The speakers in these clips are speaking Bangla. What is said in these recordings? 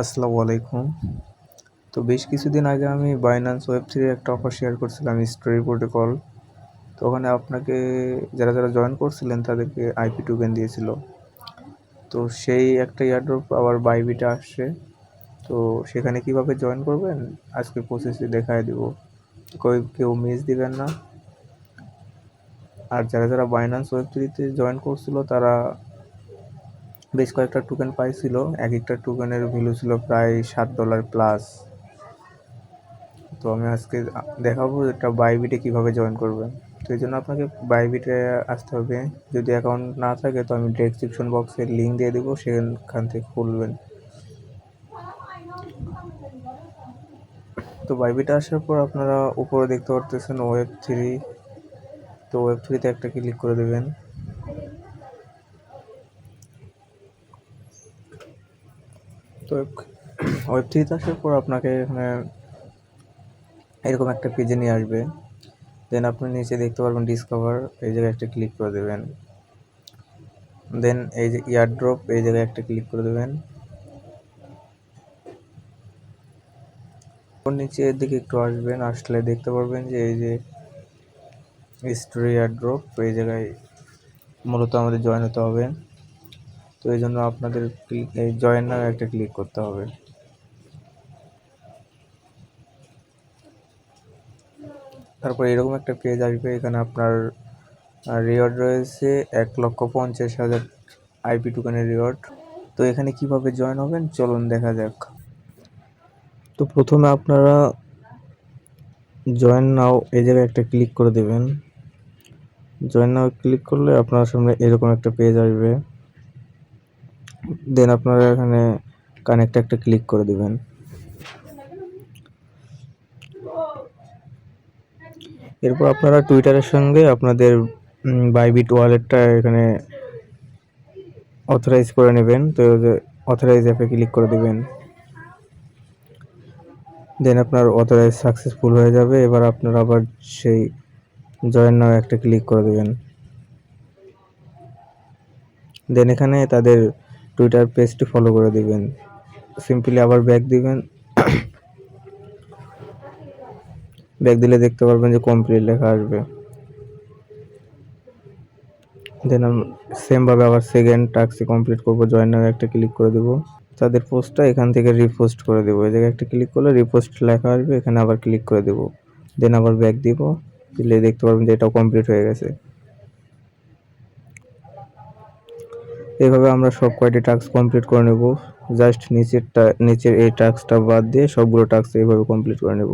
আসসালামু আলাইকুম। তো বেশ কিছুদিন আগে আমি বাইন্যান্স ওয়েব3 এর একটা অফার শেয়ার করছিলাম, স্টোরি প্রোটোকল। তো ওখানে আপনাকে যারা জয়েন করছিলেন তাদেরকে আইপি টোকেন দিয়েছিল। তো সেই একটা এয়ারড্রপ আবার বাইবিটে আসছে। তো সেখানে কিভাবে জয়েন করবেন আজকে প্রসেসে দেখায় দিব। কেউ মিস দিবেন না। আর যারা বাইন্যান্স ওয়েব3তে জয়েন করছিল তারা বেশ কয়েকটা টোকেন পাইছিল। এক একটা টোকেনের ভ্যালু ছিল প্রায় $7 প্লাস। তো আমি আজকে দেখাবো একটা বাইবিটে কিভাবে জয়েন করবেন। তো এই জন্য আপনাকে বাইবিটে আসতে হবে। যদি অ্যাকাউন্ট না থাকে তো আমি ডেসক্রিপশন বক্সে লিঙ্ক দিয়ে দেবো, সেখান থেকে খুলবেন। তো বাইবিটে আসার পর আপনারা উপরে দেখতে পারতেছেন ওয়েব3। তো ওয়েব3তে একটা ক্লিক করে দেবেন। তো ওয়েব3তে আসার পর আপনাকে এখানে এরকম একটা পেজে নিয়ে আসবে। দেন আপনি নিচে দেখতে পারবেন ডিসকভার, এই জায়গায় একটা ক্লিক করে দেবেন। দেন এই যে এয়ারড্রপ, এই জায়গায় একটা ক্লিক করে দেবেন। নিচের দিকে একটু আসবেন, আসলে দেখতে পারবেন যে এই যে স্টোরি এয়ারড্রপ, এই জায়গায় মূলত আমাদের জয়েন হতে হবে। তো এই জন্য আপনাদের এই জয়েন নামে একটা ক্লিক করতে হবে। তারপর এরকম একটা পেজ আসবে, এখানে আপনার রিওয়ার্ড রয়েছে 1,50,000 আইপি টোকেনের রিওয়ার্ড। তো এখানে কিভাবে জয়েন হবেন চলুন দেখা যাক। তো প্রথমে আপনারা জয়েন নাও এই জায়গায় একটা ক্লিক করে দেবেন। জয়েন নাও ক্লিক করলে আপনার সামনে এরকম একটা পেজ আসবে। দেন আপনারা এখানে কানেক্ট একটা ক্লিক করে দেবেন। এরপর আপনারা টুইটারের সঙ্গে আপনাদের বাইবিট ওয়ালেটটা এখানে অথরাইজ করে নেবেন। তো অথরাইজ অ্যাপে ক্লিক করে দেবেন। দেন আপনার অথরাইজ সাকসেসফুল হয়ে যাবে। এবার আপনারা আবার সেই জয়েন নাও একটা ক্লিক করে দেবেন। দেন এখানে তাদের টুইটার পেজটি ফলো করে দিবেন। সিম্পলি আবার ব্যাক দিবেন। ব্যাক দিলে দেখতে পারবেন যে কমপ্লিট লেখা আসবে। দেন সেমভাবে আবার সেকেন্ড টাস্ক কমপ্লিট করব, জয়েন নাও একটা ক্লিক করে দেবো। তাদের পোস্টটা এখান থেকে রিপোস্ট করে দেবো। এই জায়গায় একটা ক্লিক করলে রিপোস্ট লেখা আসবে, এখানে আবার ক্লিক করে দেবো। দেন আবার ব্যাক দিব, দিলে দেখতে পারবেন যে এটাও কমপ্লিট হয়ে গেছে। এইভাবে আমরা সব কয়টি টাস্ক কমপ্লিট করে নেব। জাস্ট নিচের এই টাস্কটা বাদ দিয়ে সবগুলো টাস্ক এইভাবে কমপ্লিট করে নেব।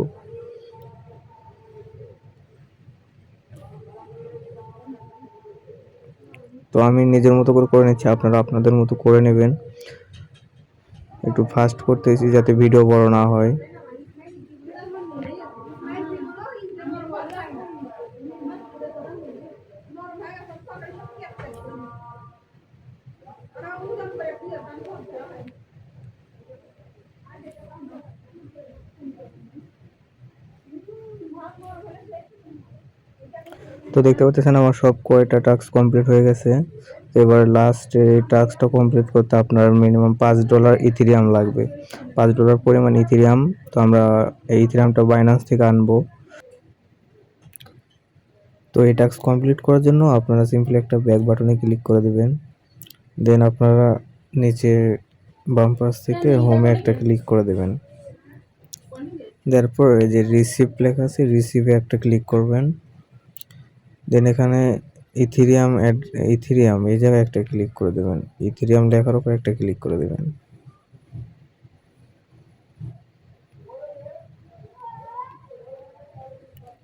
তো আমি নিজের মতো করে নিচ্ছি, আপনারা আপনাদের মতো করে নেবেন। একটু ফাস্ট করতেছি যাতে ভিডিও বড় না হয়। তো দেখতে পাচ্ছেন আমার সব কয়টা টাস্ক কমপ্লিট হয়ে গেছে। এবার লাস্ট এই টাস্কটা কমপ্লিট করতে আপনার মিনিমাম $5 ইথেরিয়াম লাগবে। $5 পরিমাণ ইথেরিয়াম। তো আমরা এই ইথেরিয়ামটা বাইন্যান্স থেকে আনবো। তো এই টাস্ক কমপ্লিট করার জন্য আপনারা সিম্পলি একটা ব্যাক বাটনে ক্লিক করে দেবেন। দেন আপনারা নিচে বাম পাশ থেকে হোমে একটা ক্লিক করে দেবেন। তারপর এই যে রিসিভ লেখা আছে, রিসিভে একটা ক্লিক করবেন। দেন এখানে ইথেরিয়াম এই জায়গায় একটা ক্লিক করে দেবেন। ইথেরিয়াম লেখার উপর একটা ক্লিক করে দেবেন।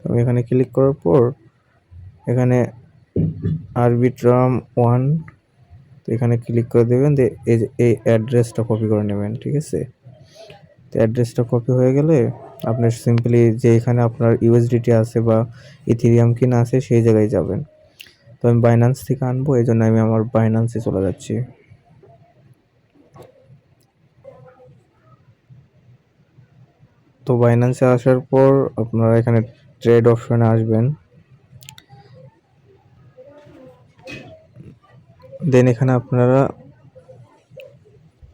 আমি এখানে ক্লিক করার পর এখানে আরবিট্রাম 1, তো এখানে ক্লিক করে দেবেন। এই অ্যাড্রেসটা কপি করে নেবেন, ঠিক আছে। তো অ্যাড্রেসটা কপি হয়ে গেলে আপনি সিম্পলি যে এখানে আপনার ইউএসডিটি আছে বা ইথেরিয়াম কিনা আছে সেই জায়গায় যাবেন। তো আমি বাইন্যান্স থেকে আনবো, এই জন্য আমি আমার বাইন্যান্সে চলে যাচ্ছি। তো বাইন্যান্সে আসার পর আপনারা এখানে ট্রেড অপশনে আসবেন। দেন এখানে আপনারা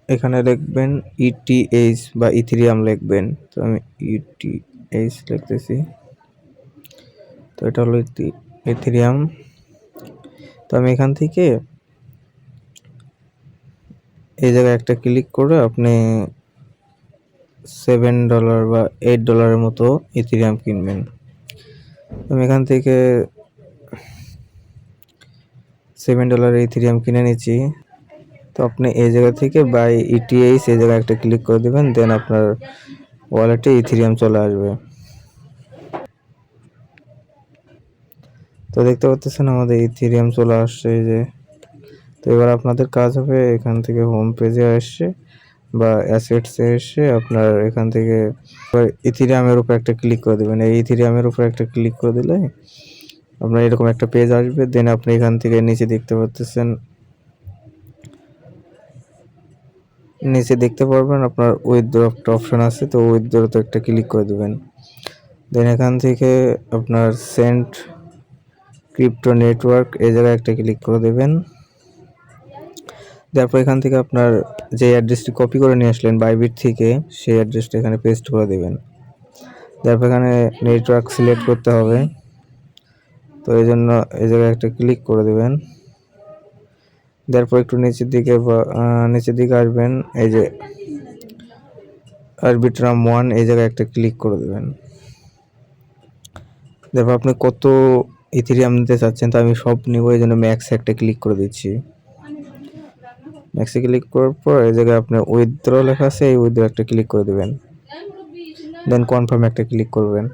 এখানে লিখবেন ইটিএইচ বা ইথেরিয়াম লিখবেন। তো আমি ইটিএইচ লিখতেছি। তো এটা হলো ইথেরিয়াম। তো আমি এখান থেকে এই জায়গায় একটা ক্লিক করে আপনি $7 বা $8 মতো ইথেরিয়াম কিনবেন। আমি এখান থেকে $7 ইথেরিয়াম কিনে নিচ্ছি। তো আপনি এই জায়গা থেকে বাই ইটিএইচ এই জায়গায় একটা ক্লিক করে দেবেন, দেন আপনার ওয়ালেটে ইথেরিয়াম চলে আসবে। তো দেখতে পাচ্ছেন আমাদের ইথেরিয়াম চলে আসছে এই যে। তো এবার আপনাদের কাজ হবে এখান থেকে হোম পেজে আসছে বা অ্যাসেটসে এসে আপনার এখান থেকে ইথেরিয়ামের উপর একটা ক্লিক করে দেবেন। এই ইথেরিয়ামের উপর একটা ক্লিক করে দিলে আপনার এরকম একটা পেজ আসবে। দেন আপনি এখান থেকে নিচে দেখতে পারবেন আপনার উইথড্র একটা অপশন আছে। তো উইথড্রতে একটা ক্লিক করে দেবেন। দেন এখান থেকে আপনার সেন্ড ক্রিপ্টো নেটওয়ার্ক এই জায়গায় একটা ক্লিক করে দেবেন। তারপর এখান থেকে আপনার যে অ্যাড্রেসটি কপি করে নিয়ে আসলেন বাইবিট থেকে সেই অ্যাড্রেসটা এখানে পেস্ট করে দেবেন। তারপর এখানে নেটওয়ার্ক সিলেক্ট করতে হবে। তো এই জন্য এই জায়গায় একটা ক্লিক করে দেবেন। তারপর একটু নিচের দিকে আসবেন, এই যে আরবিট্রাম 1 এই জায়গায় একটা ক্লিক করে দেবেন। তারপর আপনি কত ইথেরিয়াম নিতে চাচ্ছেন, তো আমি সব নিব, এই জন্য ম্যাক্সে একটা ক্লিক করে দিচ্ছি। ম্যাক্সে ক্লিক করার পর এই জায়গায় আপনার উইথড্র লেখা আছে, এই উইথড্র একটা ক্লিক করে দেবেন। দেন কনফার্ম একটা ক্লিক করবেন।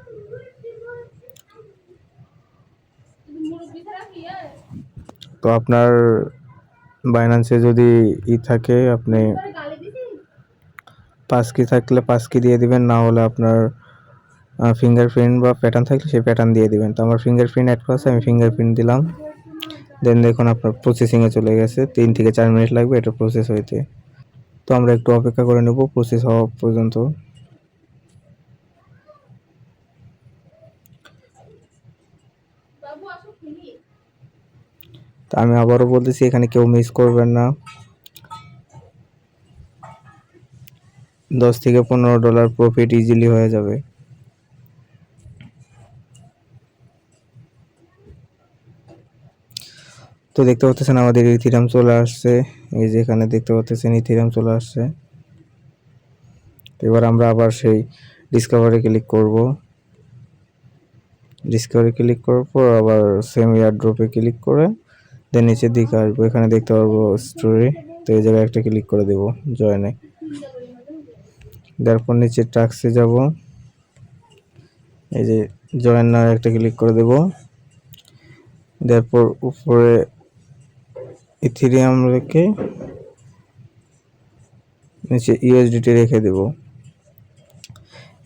তো আপনার বাইন্যান্সে যদি থাকে আপনি 5 কি থাকলে 5 কি দিয়ে দিবেন, না হলে আপনার ফিঙ্গারপ্রিন্ট বা প্যাটার্ন থাকলে সেই প্যাটার্ন দিয়ে দিবেন। তো আমার ফিঙ্গারপ্রিন্ট অ্যাড করা আছে, আমি ফিঙ্গারপ্রিন্ট দিলাম। দেন দেখুন আপনার প্রসেসিংয়ে চলে গেছে, 3 থেকে 4 মিনিট লাগবে এটা প্রসেস হইতে। তো আমরা একটু অপেক্ষা করে নেব প্রসেস হওয়া পর্যন্ত। তো আমি আবারও বলতেছি এখানে কেউ মিস করবেন না। $10 থেকে $15 প্রফিট ইজিলি হয়ে যাবে। তো দেখতে পাচ্ছেন আমাদের ইথেরিয়াম চলে আসছে, এই যে এখানে দেখতে পাচ্ছেন ইথেরিয়াম চলে আসছে। এবার আমরা আবার সেই ডিসকভারি ক্লিক করব। ডিসকভারি ক্লিক করার পর আবার সেম এয়ারড্রপে ক্লিক করে দেন নিচের দিকে আসবো, এখানে দেখতে পারবো স্টোরি। তো এই জায়গায় একটা ক্লিক করে দেবো জয়েনে। তারপর নিচে টাস্কে যাব, এই যে জয়েন নাও একটা ক্লিক করে দেব। তারপর উপরে ইথেরিয়াম রেখে নিচে ইউএসডিটি রেখে দেব।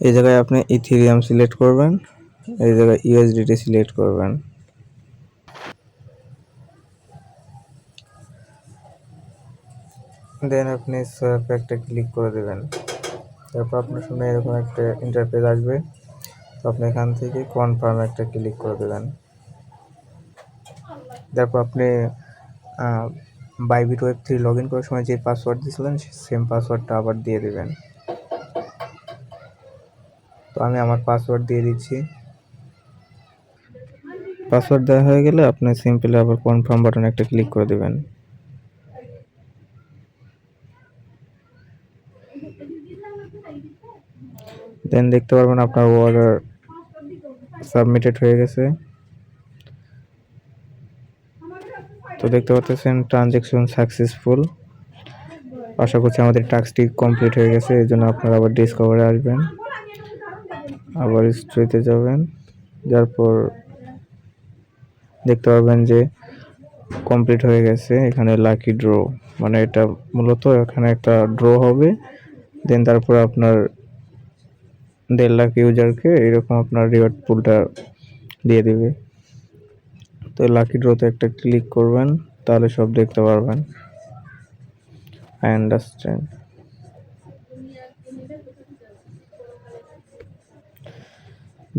এই জায়গায় আপনি ইথেরিয়াম সিলেক্ট করবেন, এই জায়গায় ইউএসডিটি সিলেক্ট করবেন। দেন আপনি সোয়াপে একটা ক্লিক করে দেবেন। তারপর আপনার সামনে এরকম একটা ইন্টারফেস আসবে। তো আপনি এখান থেকে কনফার্ম একটা ক্লিক করে দেবেন। তারপর আপনি বাইবিট ওয়েব3 লগ ইন করার সময় যে পাসওয়ার্ড দিয়েছিলেন সেম পাসওয়ার্ডটা আবার দিয়ে দেবেন। তো আমি আমার পাসওয়ার্ড দিয়ে দিচ্ছি। পাসওয়ার্ড দেওয়া হয়ে গেলে আপনি সিম্পলি আবার কনফার্ম বাটনে একটা ক্লিক করে দেবেন। দেন দেখতে পারবেন আপনার অর্ডার সাবমিটেড হয়ে গেছে। তো দেখতে পাচ্ছেন ট্রানজ্যাকশন সাকসেসফুল। আশা করছি আমাদের টাস্কটি কমপ্লিট হয়ে গেছে। এই জন্য আপনারা আবার ডিসকভারে আসবেন, আবার স্টোরিতে যাবেন, যার পর দেখতে পারবেন যে কমপ্লিট হয়ে গেছে। এখানে লাকি ড্র, মানে এটা মূলত এখানে একটা ড্র হবে। দেন তারপর আপনার 1.5 লাখ ইউজারকে এরকম আপনার রিওয়ার্ড পুলটা দিয়ে দিবে। তো লাকি ড্রতে একটা ক্লিক করবেন, তাহলে সব দেখতে পারবেন। I understand.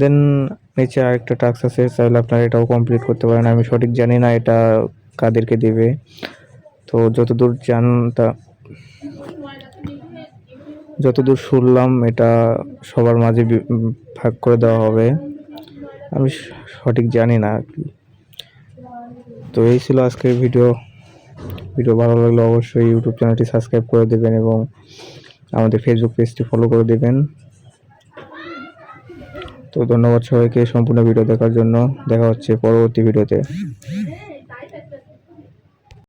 দেন নিচে আরেকটা টাস্ক আছে, চাইলে আপনারা এটাও কমপ্লিট করতে পারেন। আমি সঠিক জানি না এটা কাদেরকে দিবে, তো যতদূর জান তা যতদূর শুনলাম এটা সবার মাঝে ভাগ করে দেওয়া হবে। আমি সঠিক জানি না আর কি। তো এই ছিল আজকের ভিডিও ভালো লাগলে অবশ্যই ইউটিউব চ্যানেলটি সাবস্ক্রাইব করে দেবেন এবং আমাদের ফেসবুক পেজটি ফলো করে দেবেন। তো ধন্যবাদ সবাইকে সম্পূর্ণ ভিডিও দেখার জন্য। দেখা হচ্ছে পরবর্তী ভিডিওতে।